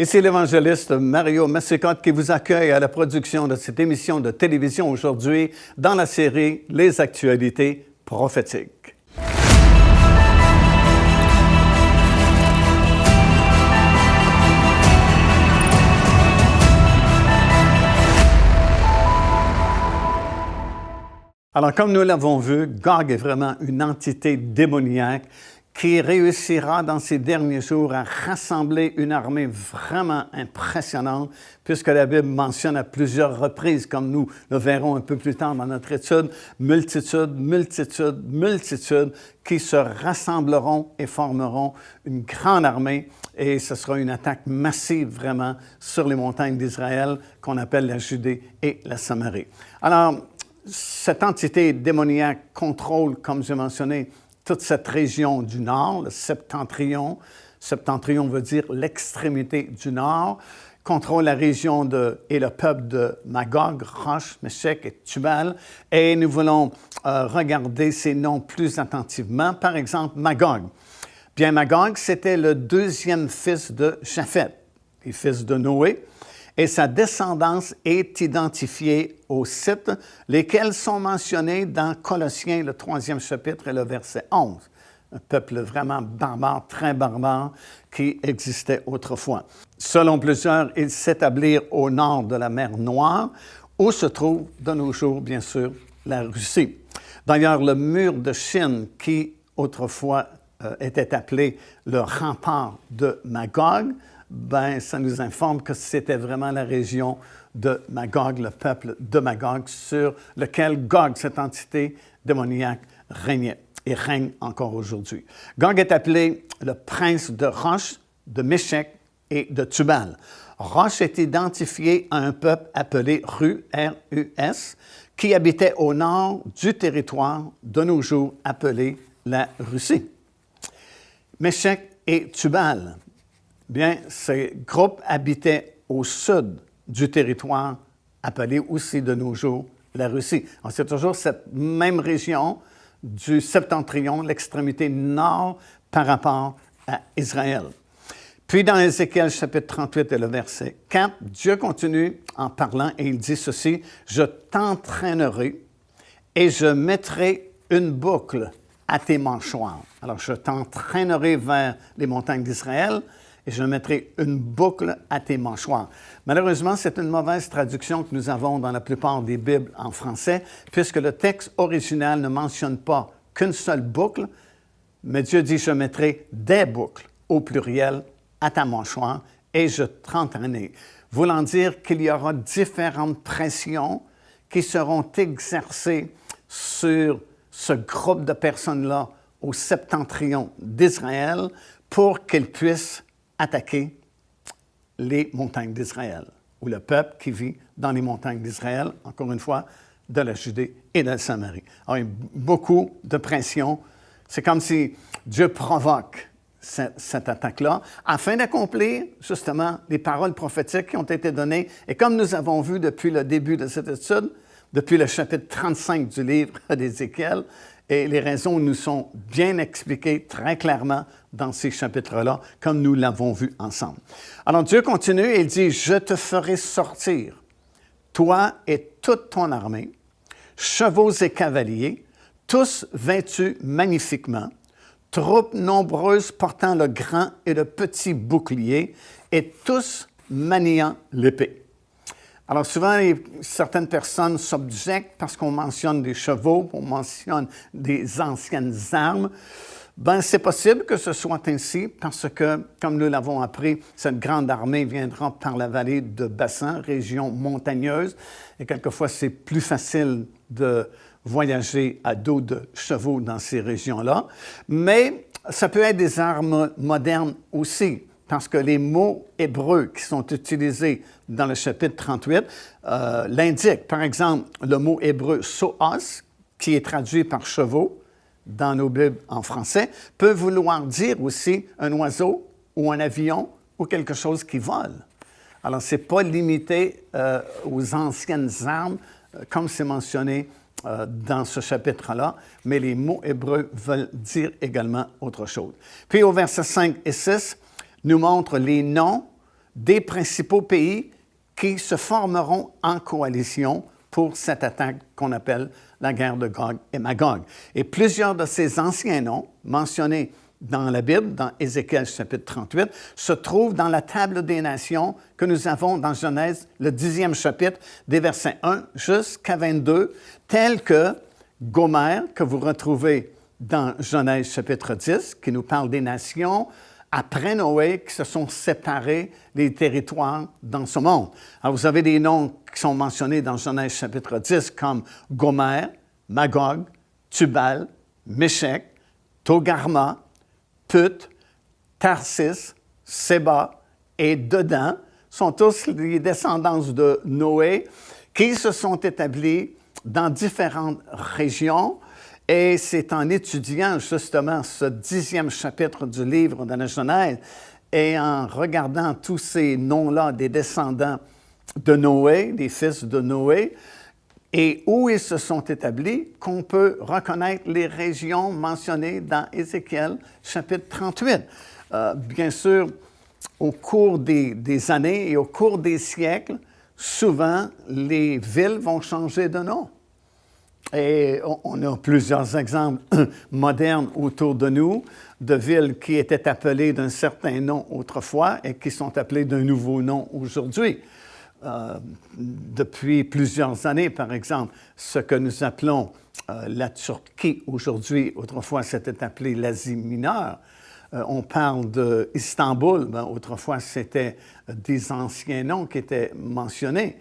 Ici l'évangéliste Mario Massicotte qui vous accueille à la production de cette émission de télévision aujourd'hui dans la série Les actualités prophétiques. Alors, comme nous l'avons vu, Gog est vraiment une entité démoniaque qui réussira dans ces derniers jours à rassembler une armée vraiment impressionnante, puisque la Bible mentionne à plusieurs reprises, comme nous le verrons un peu plus tard dans notre étude, multitudes qui se rassembleront et formeront une grande armée, et ce sera une attaque massive vraiment sur les montagnes d'Israël, qu'on appelle la Judée et la Samarie. Alors, cette entité démoniaque contrôle, comme j'ai mentionné, toute cette région du nord, le septentrion. Septentrion veut dire l'extrémité du nord. Contrôle la région et le peuple de Magog, Rosh, Meshech et Tubal. Et nous voulons regarder ces noms plus attentivement. Par exemple, Magog. Bien, Magog, c'était le deuxième fils de Japhet, le fils de Noé. Et sa descendance est identifiée aux Scythes, lesquels sont mentionnés dans Colossiens, le 3e chapitre et le verset 11. Un peuple vraiment barbare, très barbare, qui existait autrefois. Selon plusieurs, ils s'établirent au nord de la mer Noire, où se trouve de nos jours, bien sûr, la Russie. D'ailleurs, le mur de Chine, qui autrefois était appelé le rempart de Magog, ben, ça nous informe que c'était vraiment la région de Magog, le peuple de Magog, sur lequel Gog, cette entité démoniaque, régnait et règne encore aujourd'hui. Gog est appelé le prince de Rosh, de Meshech et de Tubal. Rosh est identifié à un peuple appelé R-U-S, qui habitait au nord du territoire de nos jours appelé la Russie. Meshech et Tubal, bien, ces groupes habitaient au sud du territoire, appelé aussi de nos jours la Russie. C'est toujours cette même région du septentrion, l'extrémité nord par rapport à Israël. Puis dans Ézéchiel chapitre 38 et le verset 4, Dieu continue en parlant et il dit ceci, « Je t'entraînerai et je mettrai une boucle à tes mâchoires. » Alors, je t'entraînerai vers les montagnes d'Israël, et je mettrai une boucle à tes mâchoires. Malheureusement, c'est une mauvaise traduction que nous avons dans la plupart des Bibles en français, puisque le texte original ne mentionne pas qu'une seule boucle, mais Dieu dit « Je mettrai des boucles » au pluriel à ta mâchoire et je t'entraînerai. Voulant dire qu'il y aura différentes pressions qui seront exercées sur ce groupe de personnes-là au septentrion d'Israël pour qu'ils puissent attaquer les montagnes d'Israël, ou le peuple qui vit dans les montagnes d'Israël, encore une fois, de la Judée et de la Samarie. Alors, il y a beaucoup de pression. C'est comme si Dieu provoque cette attaque-là, afin d'accomplir, justement, les paroles prophétiques qui ont été données. Et comme nous avons vu depuis le début de cette étude, depuis le chapitre 35 du livre d'Ézéchiel, et les raisons nous sont bien expliquées très clairement dans ces chapitres-là, comme nous l'avons vu ensemble. Alors Dieu continue et il dit « Je te ferai sortir, toi et toute ton armée, chevaux et cavaliers, tous vêtus magnifiquement, troupes nombreuses portant le grand et le petit bouclier, et tous maniant l'épée. » Alors souvent, certaines personnes s'objectent parce qu'on mentionne des chevaux, on mentionne des anciennes armes. Bien, c'est possible que ce soit ainsi parce que, comme nous l'avons appris, cette grande armée viendra par la vallée de Bassan, région montagneuse, et quelquefois c'est plus facile de voyager à dos de chevaux dans ces régions-là. Mais ça peut être des armes modernes aussi, parce que les mots hébreux qui sont utilisés dans le chapitre 38 l'indiquent. Par exemple, le mot hébreu « soos », qui est traduit par « chevaux » dans nos Bibles en français, peut vouloir dire aussi un oiseau ou un avion ou quelque chose qui vole. Alors, ce n'est pas limité aux anciennes armes, comme c'est mentionné dans ce chapitre-là, mais les mots hébreux veulent dire également autre chose. Puis au verset 5 et 6, nous montre les noms des principaux pays qui se formeront en coalition pour cette attaque qu'on appelle la guerre de Gog et Magog. Et plusieurs de ces anciens noms mentionnés dans la Bible, dans Ézéchiel chapitre 38, se trouvent dans la table des nations que nous avons dans Genèse, le 10e chapitre, des versets 1 jusqu'à 22, tels que Gomer, que vous retrouvez dans Genèse chapitre 10, qui nous parle des nations après Noé qui se sont séparés des territoires dans ce monde. Alors, vous avez des noms qui sont mentionnés dans Genèse chapitre 10 comme Gomer, Magog, Tubal, Méshec, Togarma, Put, Tarsis, Séba et Dedan sont tous les descendants de Noé qui se sont établis dans différentes régions. Et c'est en étudiant justement ce 10e chapitre du livre de la Genèse et en regardant tous ces noms-là des descendants de Noé, des fils de Noé, et où ils se sont établis, qu'on peut reconnaître les régions mentionnées dans Ézéchiel, chapitre 38. Bien sûr, au cours des années et au cours des siècles, souvent, les villes vont changer de nom. Et on a plusieurs exemples modernes autour de nous, de villes qui étaient appelées d'un certain nom autrefois et qui sont appelées d'un nouveau nom aujourd'hui. Depuis plusieurs années, par exemple, ce que nous appelons la Turquie aujourd'hui, autrefois c'était appelé l'Asie mineure. On parle d'Istanbul, ben, autrefois c'était des anciens noms qui étaient mentionnés.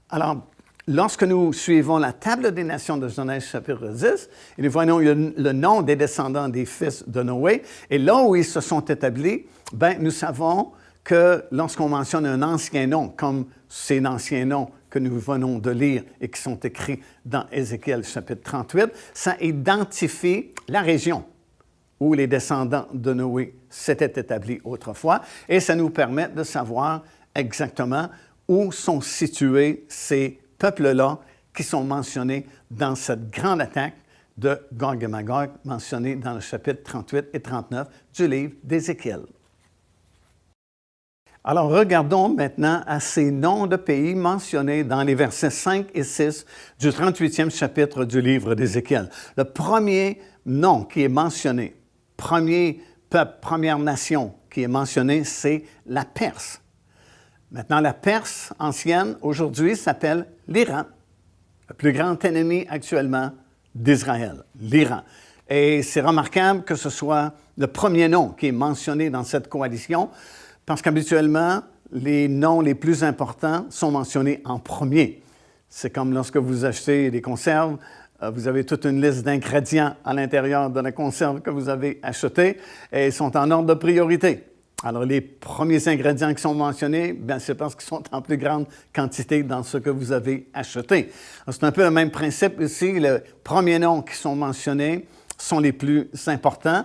Alors, lorsque nous suivons la table des nations de Genèse chapitre 10, et nous voyons le nom des descendants des fils de Noé, et là où ils se sont établis, ben, nous savons que lorsqu'on mentionne un ancien nom, comme ces anciens noms que nous venons de lire et qui sont écrits dans Ézéchiel chapitre 38, ça identifie la région où les descendants de Noé s'étaient établis autrefois, et ça nous permet de savoir exactement où sont situés ces peuples-là qui sont mentionnés dans cette grande attaque de Gog et Magog, mentionnée dans le chapitre 38 et 39 du livre d'Ézéchiel. Alors, regardons maintenant à ces noms de pays mentionnés dans les versets 5 et 6 du 38e chapitre du livre d'Ézéchiel. Le premier nom qui est mentionné, premier peuple, première nation qui est mentionné, c'est la Perse. Maintenant, la Perse ancienne, aujourd'hui, s'appelle l'Iran, le plus grand ennemi actuellement d'Israël, l'Iran. Et c'est remarquable que ce soit le premier nom qui est mentionné dans cette coalition, parce qu'habituellement, les noms les plus importants sont mentionnés en premier. C'est comme lorsque vous achetez des conserves, vous avez toute une liste d'ingrédients à l'intérieur de la conserve que vous avez achetée et ils sont en ordre de priorité. Alors, les premiers ingrédients qui sont mentionnés, bien, c'est parce qu'ils sont en plus grande quantité dans ce que vous avez acheté. C'est un peu le même principe ici. Les premiers noms qui sont mentionnés sont les plus importants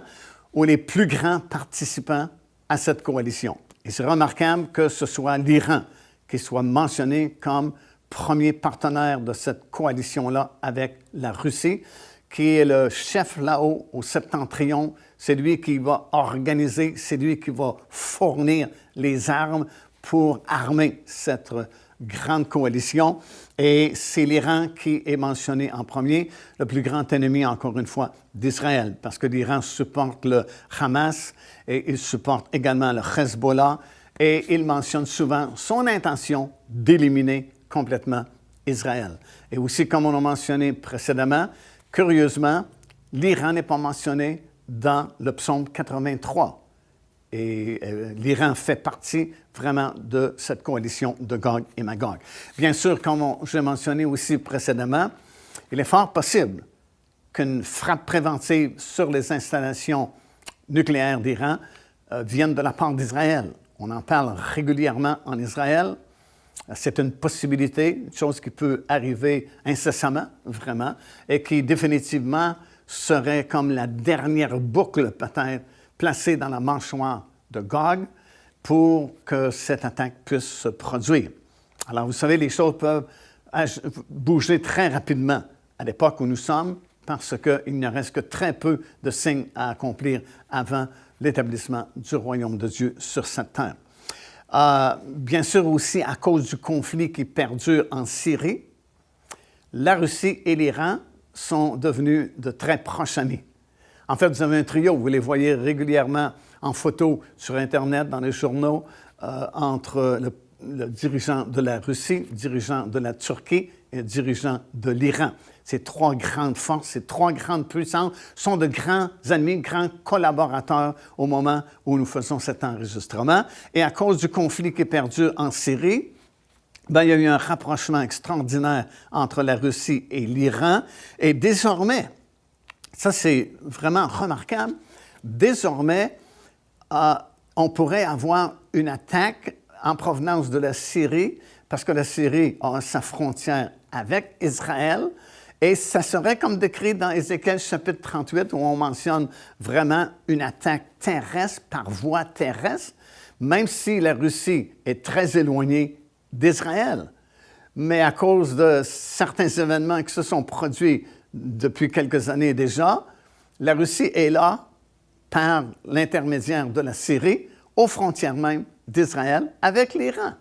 ou les plus grands participants à cette coalition. Et c'est remarquable que ce soit l'Iran qui soit mentionné comme premier partenaire de cette coalition-là avec la Russie, qui est le chef là-haut au septentrion. C'est lui qui va organiser, c'est lui qui va fournir les armes pour armer cette grande coalition. Et c'est l'Iran qui est mentionné en premier, le plus grand ennemi, encore une fois, d'Israël, parce que l'Iran supporte le Hamas et il supporte également le Hezbollah et il mentionne souvent son intention d'éliminer complètement Israël. Et aussi, comme on a mentionné précédemment, curieusement, l'Iran n'est pas mentionné dans le psaume 83. Et l'Iran fait partie vraiment de cette coalition de Gog et Magog. Bien sûr, comme j'ai mentionné aussi précédemment, il est fort possible qu'une frappe préventive sur les installations nucléaires d'Iran vienne de la part d'Israël. On en parle régulièrement en Israël. C'est une possibilité, une chose qui peut arriver incessamment, vraiment, et qui définitivement serait comme la dernière boucle peut-être placée dans la mâchoire de Gog pour que cette attaque puisse se produire. Alors, vous savez, les choses peuvent bouger très rapidement à l'époque où nous sommes parce qu'il ne reste que très peu de signes à accomplir avant l'établissement du royaume de Dieu sur cette terre. Bien sûr aussi à cause du conflit qui perdure en Syrie, la Russie et l'Iran sont devenus de très proches amis. En fait, vous avez un trio, vous les voyez régulièrement en photo sur Internet, dans les journaux, entre le dirigeant de la Russie, le dirigeant de la Turquie et le dirigeant de l'Iran. Ces trois grandes forces, ces trois grandes puissances sont de grands amis, grands collaborateurs au moment où nous faisons cet enregistrement. Et à cause du conflit qui perdure en Syrie, il y a eu un rapprochement extraordinaire entre la Russie et l'Iran. Et désormais, ça c'est vraiment remarquable, désormais, on pourrait avoir une attaque en provenance de la Syrie, parce que la Syrie a sa frontière avec Israël, et ça serait comme décrit dans Ézéchiel chapitre 38, où on mentionne vraiment une attaque terrestre, par voie terrestre, même si la Russie est très éloignée d'Israël. Mais à cause de certains événements qui se sont produits depuis quelques années déjà, la Russie est là par l'intermédiaire de la Syrie, aux frontières même d'Israël, avec l'Iran.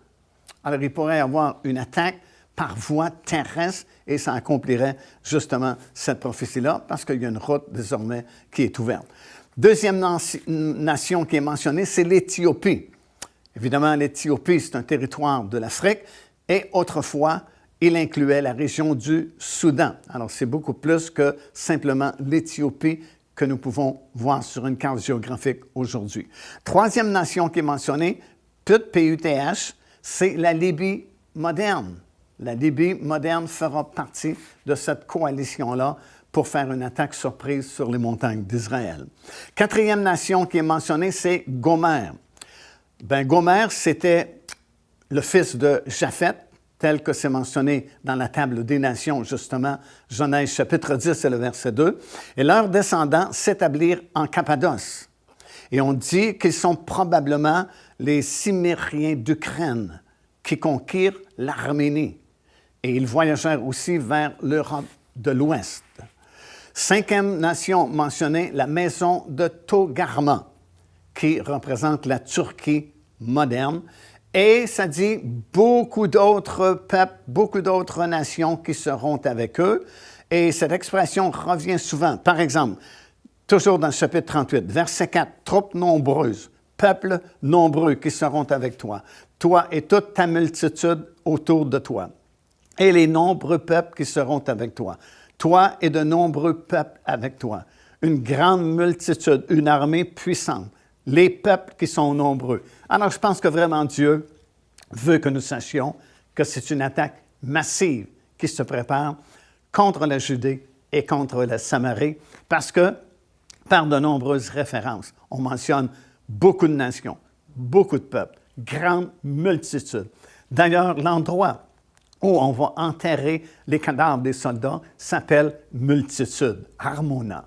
Alors, il pourrait y avoir une attaque par voie terrestre et ça accomplirait justement cette prophétie-là parce qu'il y a une route désormais qui est ouverte. Deuxième nation qui est mentionnée, c'est l'Éthiopie. Évidemment, l'Éthiopie, c'est un territoire de l'Afrique et autrefois, il incluait la région du Soudan. Alors, c'est beaucoup plus que simplement l'Éthiopie que nous pouvons voir sur une carte géographique aujourd'hui. Troisième nation qui est mentionnée, PUTH, c'est la Libye moderne. La Libye moderne fera partie de cette coalition-là pour faire une attaque surprise sur les montagnes d'Israël. Quatrième nation qui est mentionnée, c'est Gomer. Gomer, c'était le fils de Japhet, tel que c'est mentionné dans la table des nations, justement, Genèse chapitre 10 et le verset 2. Et leurs descendants s'établirent en Cappadoce. Et on dit qu'ils sont probablement les Cimmériens d'Ukraine qui conquirent l'Arménie. Et ils voyagèrent aussi vers l'Europe de l'Ouest. Cinquième nation mentionnée, la maison de Togarma, qui représente la Turquie moderne. Et ça dit beaucoup d'autres peuples, beaucoup d'autres nations qui seront avec eux. Et cette expression revient souvent. Par exemple, toujours dans le chapitre 38, verset 4, « Troupes nombreuses, peuples nombreux qui seront avec toi, toi et toute ta multitude autour de toi, et les nombreux peuples qui seront avec toi, toi et de nombreux peuples avec toi, une grande multitude, une armée puissante, les peuples qui sont nombreux. » Alors, je pense que vraiment Dieu veut que nous sachions que c'est une attaque massive qui se prépare contre la Judée et contre la Samarie, parce que, par de nombreuses références, on mentionne beaucoup de nations, beaucoup de peuples, grande multitude. D'ailleurs, l'endroit où on va enterrer les cadavres des soldats s'appelle multitude, Armona.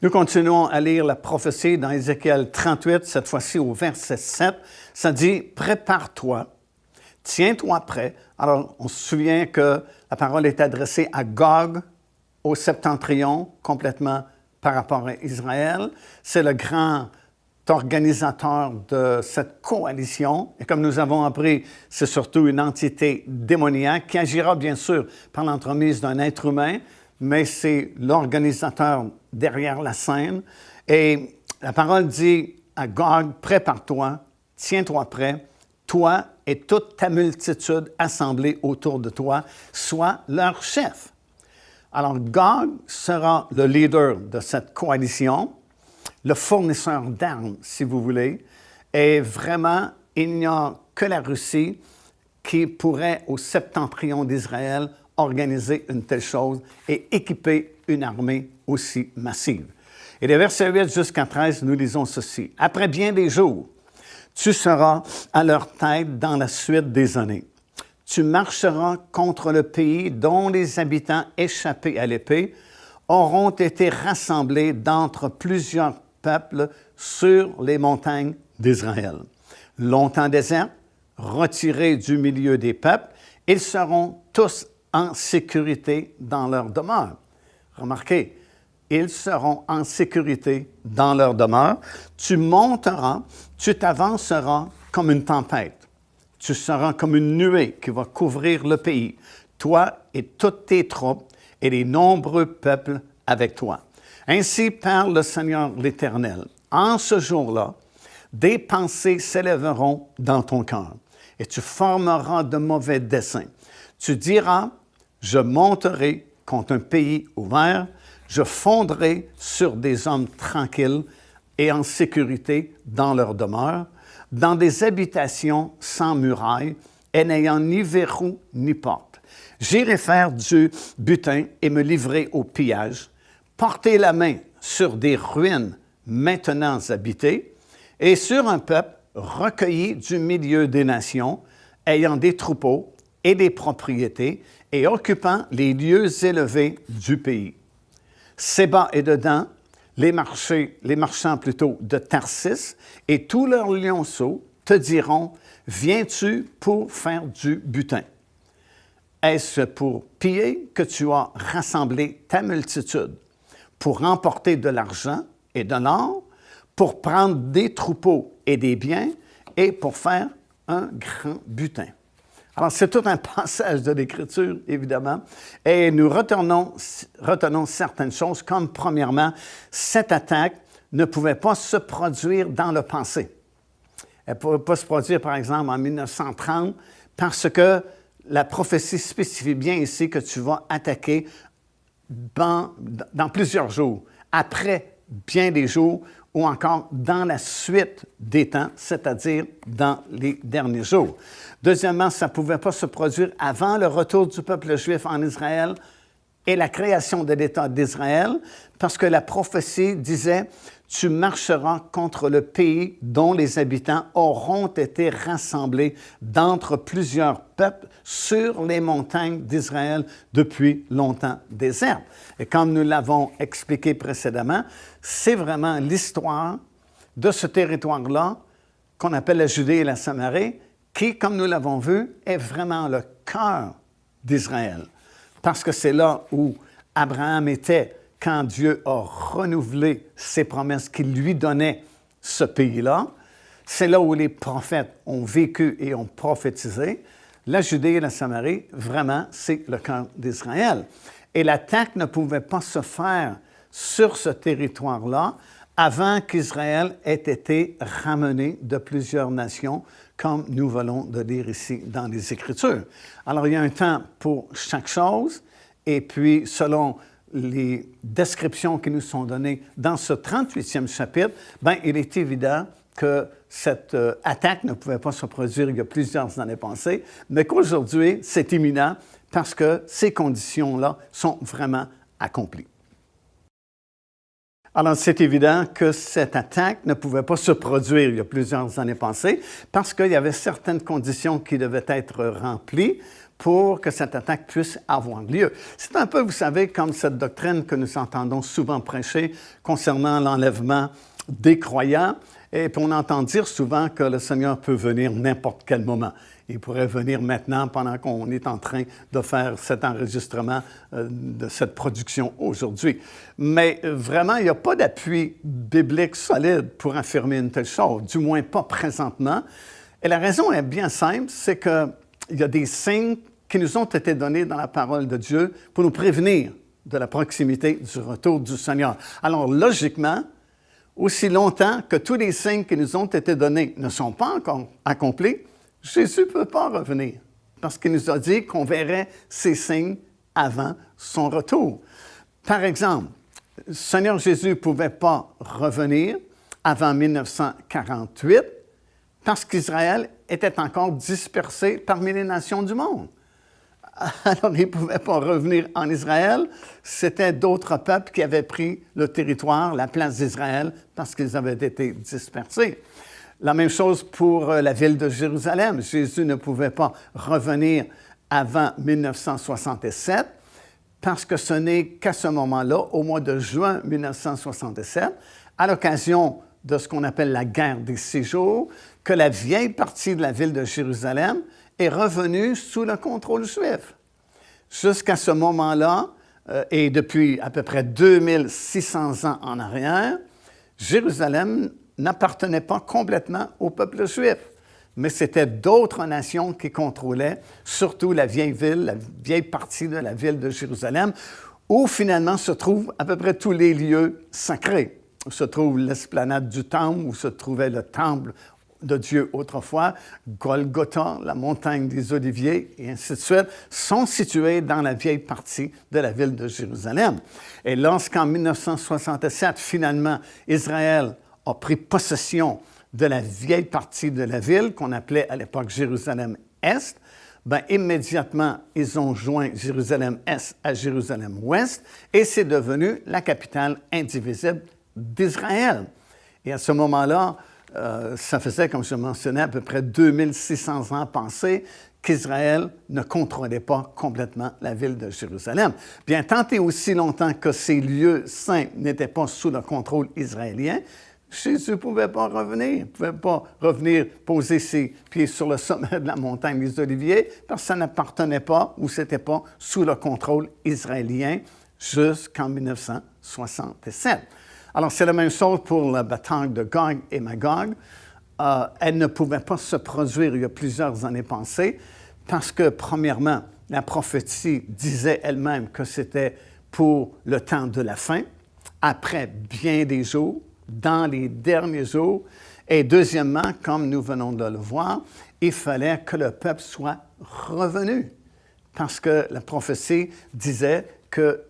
Nous continuons à lire la prophétie dans Ézéchiel 38, cette fois-ci au verset 7. Ça dit « Prépare-toi, tiens-toi prêt ». Alors, on se souvient que la parole est adressée à Gog, au septentrion, complètement par rapport à Israël. C'est le grand organisateur de cette coalition. Et comme nous avons appris, c'est surtout une entité démoniaque qui agira bien sûr par l'entremise d'un être humain, mais c'est l'organisateur derrière la scène. Et la parole dit à Gog, « Prépare-toi, tiens-toi prêt, toi et toute ta multitude assemblée autour de toi, sois leur chef. » Alors, Gog sera le leader de cette coalition, le fournisseur d'armes, si vous voulez, et vraiment, il n'y a que la Russie qui pourrait, au septentrion d'Israël, organiser une telle chose et équiper une armée aussi massive. Et les versets 8 jusqu'à 13, nous lisons ceci. « Après bien des jours, tu seras à leur tête dans la suite des années. Tu marcheras contre le pays dont les habitants échappés à l'épée auront été rassemblés d'entre plusieurs peuples sur les montagnes d'Israël. Longtemps déserts, retirés du milieu des peuples, ils seront tous en sécurité dans leur demeure. » Remarquez, ils seront en sécurité dans leur demeure. Tu monteras, tu t'avanceras comme une tempête. Tu seras comme une nuée qui va couvrir le pays, toi et toutes tes troupes et les nombreux peuples avec toi. Ainsi parle le Seigneur l'Éternel. En ce jour-là, des pensées s'élèveront dans ton cœur et tu formeras de mauvais desseins. Tu diras, je monterai contre un pays ouvert, je fonderai sur des hommes tranquilles et en sécurité dans leur demeure, dans des habitations sans murailles et n'ayant ni verrou ni porte. J'irai faire du butin et me livrer au pillage, porter la main sur des ruines maintenant habitées et sur un peuple recueilli du milieu des nations, ayant des troupeaux et des propriétés et occupant les lieux élevés du pays. Séba et Dedan, les marchands plutôt de Tarsis et tous leurs lionceaux te diront, viens-tu pour faire du butin? Est-ce pour piller que tu as rassemblé ta multitude, pour remporter de l'argent et de l'or, pour prendre des troupeaux et des biens et pour faire un grand butin? Alors, c'est tout un passage de l'Écriture, évidemment, et nous retenons certaines choses, comme premièrement, cette attaque ne pouvait pas se produire dans le passé. Elle ne pouvait pas se produire, par exemple, en 1930, parce que la prophétie spécifie bien ici que tu vas attaquer dans plusieurs jours, après bien des jours, ou encore dans la suite des temps, c'est-à-dire dans les derniers jours. Deuxièmement, ça ne pouvait pas se produire avant le retour du peuple juif en Israël et la création de l'État d'Israël, parce que la prophétie disait « Tu marcheras contre le pays dont les habitants auront été rassemblés d'entre plusieurs peuples sur les montagnes d'Israël depuis longtemps désertes. » Et comme nous l'avons expliqué précédemment, c'est vraiment l'histoire de ce territoire-là qu'on appelle la Judée et la Samarie, qui, comme nous l'avons vu, est vraiment le cœur d'Israël. Parce que c'est là où Abraham était quand Dieu a renouvelé ses promesses qu'il lui donnait ce pays-là. C'est là où les prophètes ont vécu et ont prophétisé. La Judée et la Samarie, vraiment, c'est le cœur d'Israël. Et l'attaque ne pouvait pas se faire sur ce territoire-là avant qu'Israël ait été ramené de plusieurs nations, comme nous venons de lire ici dans les Écritures. Alors, il y a un temps pour chaque chose, et puis, selon les descriptions qui nous sont données dans ce 38e chapitre, bien, il est évident que cette attaque ne pouvait pas se produire il y a plusieurs années passées, mais qu'aujourd'hui, c'est imminent parce que ces conditions-là sont vraiment accomplies. Alors, c'est évident que cette attaque ne pouvait pas se produire il y a plusieurs années passées parce qu'il y avait certaines conditions qui devaient être remplies pour que cette attaque puisse avoir lieu. C'est un peu, vous savez, comme cette doctrine que nous entendons souvent prêcher concernant l'enlèvement des croyants. Et puis on entend dire souvent que le Seigneur peut venir n'importe quel moment. Il pourrait venir maintenant pendant qu'on est en train de faire cet enregistrement de cette production aujourd'hui. Mais vraiment, il n'y a pas d'appui biblique solide pour affirmer une telle chose, du moins pas présentement. Et la raison est bien simple, c'est qu'il y a des signes qui nous ont été donnés dans la parole de Dieu pour nous prévenir de la proximité du retour du Seigneur. Alors, logiquement, aussi longtemps que tous les signes qui nous ont été donnés ne sont pas encore accomplis, Jésus ne peut pas revenir parce qu'il nous a dit qu'on verrait ces signes avant son retour. Par exemple, le Seigneur Jésus ne pouvait pas revenir avant 1948 parce qu'Israël était encore dispersé parmi les nations du monde. Alors, il ne pouvait pas revenir en Israël. C'était d'autres peuples qui avaient pris le territoire, la place d'Israël, parce qu'ils avaient été dispersés. La même chose pour la ville de Jérusalem. Jésus ne pouvait pas revenir avant 1967, parce que ce n'est qu'à ce moment-là, au mois de juin 1967, à l'occasion de ce qu'on appelle la guerre des 6 jours, que la vieille partie de la ville de Jérusalem est revenue sous le contrôle juif. Jusqu'à ce moment-là, et depuis à peu près 2600 ans en arrière, Jérusalem n'appartenait pas complètement au peuple juif, mais c'était d'autres nations qui contrôlaient, surtout la vieille ville, la vieille partie de la ville de Jérusalem, où finalement se trouvent à peu près tous les lieux sacrés. Où se trouve l'esplanade du temple, où se trouvait le temple de Dieu autrefois, Golgotha, la montagne des Oliviers, et ainsi de suite, sont situés dans la vieille partie de la ville de Jérusalem. Et lorsqu'en 1967, finalement, Israël a pris possession de la vieille partie de la ville, qu'on appelait à l'époque Jérusalem-Est, bien, immédiatement, ils ont joint Jérusalem-Est à Jérusalem-Ouest, et c'est devenu la capitale indivisible d'Israël. Et à ce moment-là, ça faisait, comme je mentionnais, à peu près 2600 ans passés qu'Israël ne contrôlait pas complètement la ville de Jérusalem. Bien, tant et aussi longtemps que ces lieux saints n'étaient pas sous le contrôle israélien, Jésus ne pouvait pas revenir. Il ne pouvait pas revenir poser ses pieds sur le sommet de la montagne des Oliviers parce que ça n'appartenait pas ou ce n'était pas sous le contrôle israélien jusqu'en 1967. Alors, c'est la même chose pour la bataille de Gog et Magog. Elle ne pouvait pas se produire il y a plusieurs années passées parce que, premièrement, la prophétie disait elle-même que c'était pour le temps de la fin, après bien des jours, dans les derniers jours. Et deuxièmement, comme nous venons de le voir, il fallait que le peuple soit revenu parce que la prophétie disait que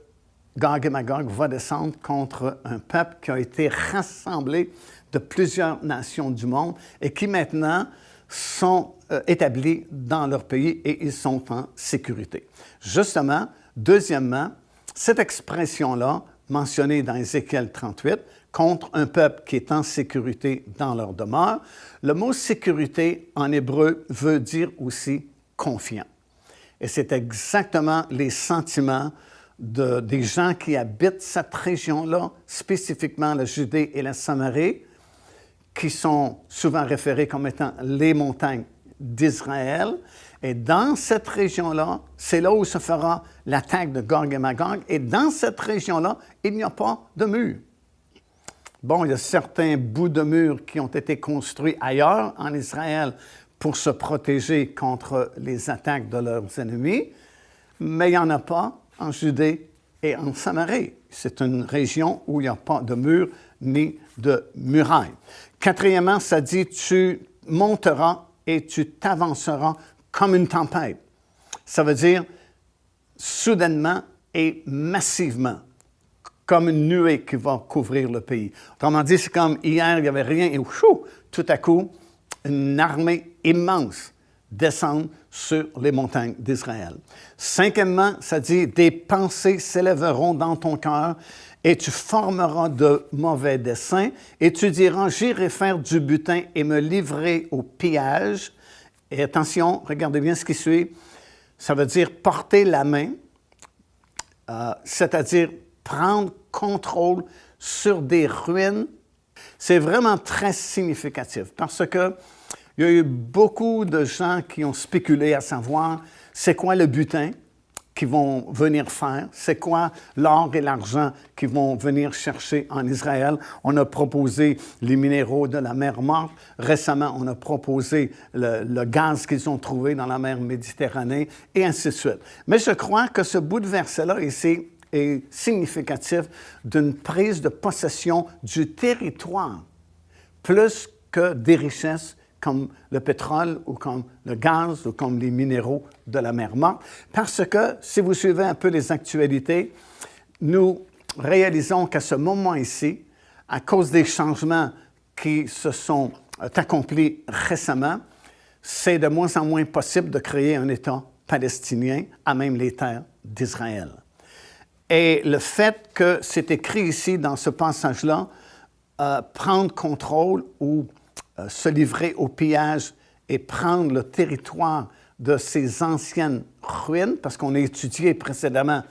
Gog et Magog va descendre contre un peuple qui a été rassemblé de plusieurs nations du monde et qui maintenant sont établis dans leur pays et ils sont en sécurité. Justement, deuxièmement, cette expression-là, mentionnée dans Ézéchiel 38, contre un peuple qui est en sécurité dans leur demeure, le mot « sécurité » en hébreu veut dire aussi « confiant ». Et c'est exactement les sentiments des gens qui habitent cette région-là, spécifiquement la Judée et la Samarie, qui sont souvent référés comme étant les montagnes d'Israël. Et dans cette région-là, c'est là où se fera l'attaque de Gog et Magog. Et dans cette région-là, il n'y a pas de mur. Bon, il y a certains bouts de murs qui ont été construits ailleurs en Israël pour se protéger contre les attaques de leurs ennemis, mais il n'y en a pas en Judée et en Samarie. C'est une région où il n'y a pas de mur ni de muraille. Quatrièmement, ça dit « tu monteras et tu t'avanceras comme une tempête ». Ça veut dire soudainement et massivement, comme une nuée qui va couvrir le pays. Autrement dit, c'est comme hier, il n'y avait rien et tout à coup, une armée immense descend sur les montagnes d'Israël. Cinquièmement, ça dit « des pensées s'élèveront dans ton cœur et tu formeras de mauvais desseins et tu diras « j'irai faire du butin et me livrer au pillage ». Et attention, regardez bien ce qui suit. Ça veut dire porter la main, c'est-à-dire prendre contrôle sur des ruines. C'est vraiment très significatif parce que il y a eu beaucoup de gens qui ont spéculé à savoir c'est quoi le butin qu'ils vont venir faire, c'est quoi l'or et l'argent qu'ils vont venir chercher en Israël. On a proposé les minéraux de la mer Morte. Récemment, on a proposé le gaz qu'ils ont trouvé dans la mer Méditerranée et ainsi de suite. Mais je crois que ce bout de verset-là ici est significatif d'une prise de possession du territoire plus que des richesses comme le pétrole ou comme le gaz ou comme les minéraux de la mer Morte. Parce que, si vous suivez un peu les actualités, nous réalisons qu'à ce moment ici, à cause des changements qui se sont accomplis récemment, c'est de moins en moins possible de créer un État palestinien à même les terres d'Israël. Et le fait que c'est écrit ici dans ce passage-là, prendre contrôle ou se livrer au pillage et prendre le territoire de ces anciennes ruines, parce qu'on a étudié précédemment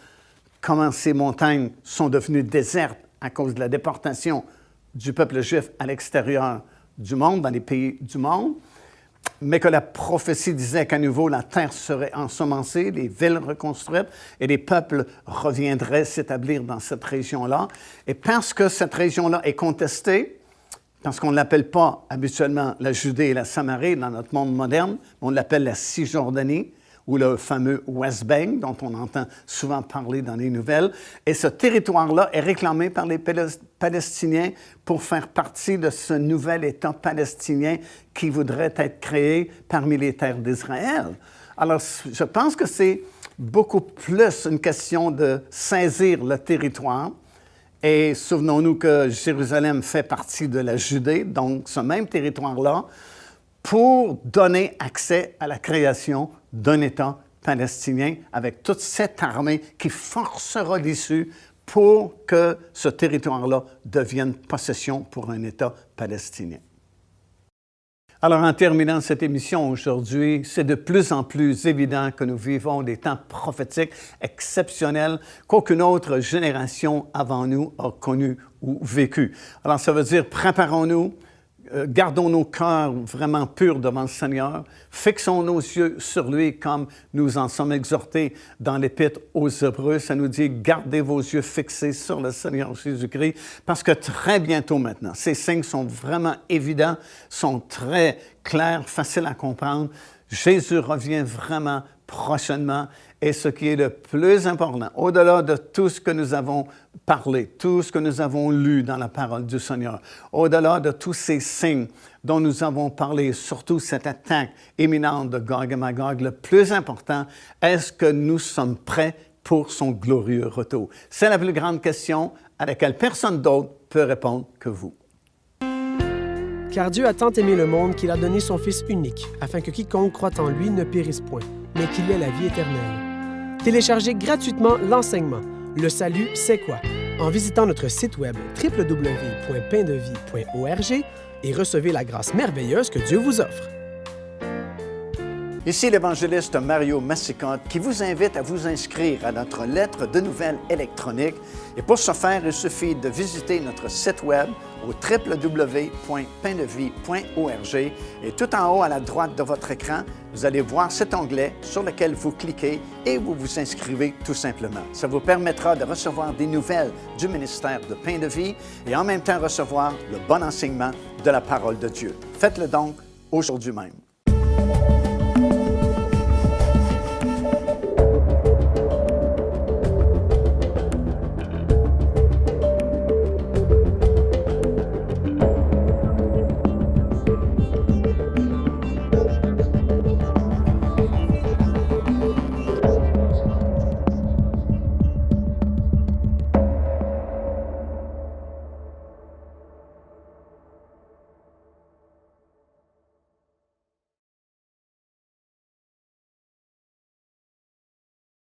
comment ces montagnes sont devenues désertes à cause de la déportation du peuple juif à l'extérieur du monde, dans les pays du monde. mais que la prophétie disait qu'à nouveau la terre serait ensemencée, les villes reconstruites et les peuples reviendraient s'établir dans cette région-là. Et parce que cette région-là est contestée, parce qu'on ne l'appelle pas habituellement la Judée et la Samarie dans notre monde moderne, on l'appelle la Cisjordanie, ou le fameux West Bank, dont on entend souvent parler dans les nouvelles. Et ce territoire-là est réclamé par les Palestiniens pour faire partie de ce nouvel État palestinien qui voudrait être créé parmi les terres d'Israël. Alors, je pense que c'est beaucoup plus une question de saisir le territoire. Et souvenons-nous que Jérusalem fait partie de la Judée, donc ce même territoire-là, pour donner accès à la création d'un État palestinien avec toute cette armée qui forcera l'issue pour que ce territoire-là devienne possession pour un État palestinien. Alors, en terminant cette émission aujourd'hui, c'est de plus en plus évident que nous vivons des temps prophétiques exceptionnels qu'aucune autre génération avant nous a connus ou vécu. Alors, ça veut dire, préparons-nous, gardons nos cœurs vraiment purs devant le Seigneur, fixons nos yeux sur lui comme nous en sommes exhortés dans l'Épître aux Hébreux. Ça nous dit, gardez vos yeux fixés sur le Seigneur Jésus-Christ, parce que très bientôt maintenant, ces signes sont vraiment évidents, sont très clairs, faciles à comprendre. Jésus revient vraiment prochainement. Et ce qui est le plus important, au-delà de tout ce que nous avons parlé, tout ce que nous avons lu dans la parole du Seigneur, au-delà de tous ces signes dont nous avons parlé, surtout cette attaque imminente de Gog et Magog, le plus important, est-ce que nous sommes prêts pour son glorieux retour? C'est la plus grande question à laquelle personne d'autre peut répondre que vous. Car Dieu a tant aimé le monde qu'il a donné son Fils unique, afin que quiconque croit en lui ne périsse point, mais qu'il ait la vie éternelle. Téléchargez gratuitement l'enseignement « Le salut, c'est quoi ?» en visitant notre site web www.paindevie.org et recevez la grâce merveilleuse que Dieu vous offre. Ici l'évangéliste Mario Massicotte qui vous invite à vous inscrire à notre lettre de nouvelles électronique. Et pour ce faire, il suffit de visiter notre site web au www.paindevie.org et tout en haut à la droite de votre écran, vous allez voir cet onglet sur lequel vous cliquez et vous vous inscrivez tout simplement. Ça vous permettra de recevoir des nouvelles du ministère de Pain de Vie et en même temps recevoir le bon enseignement de la parole de Dieu. Faites-le donc aujourd'hui même.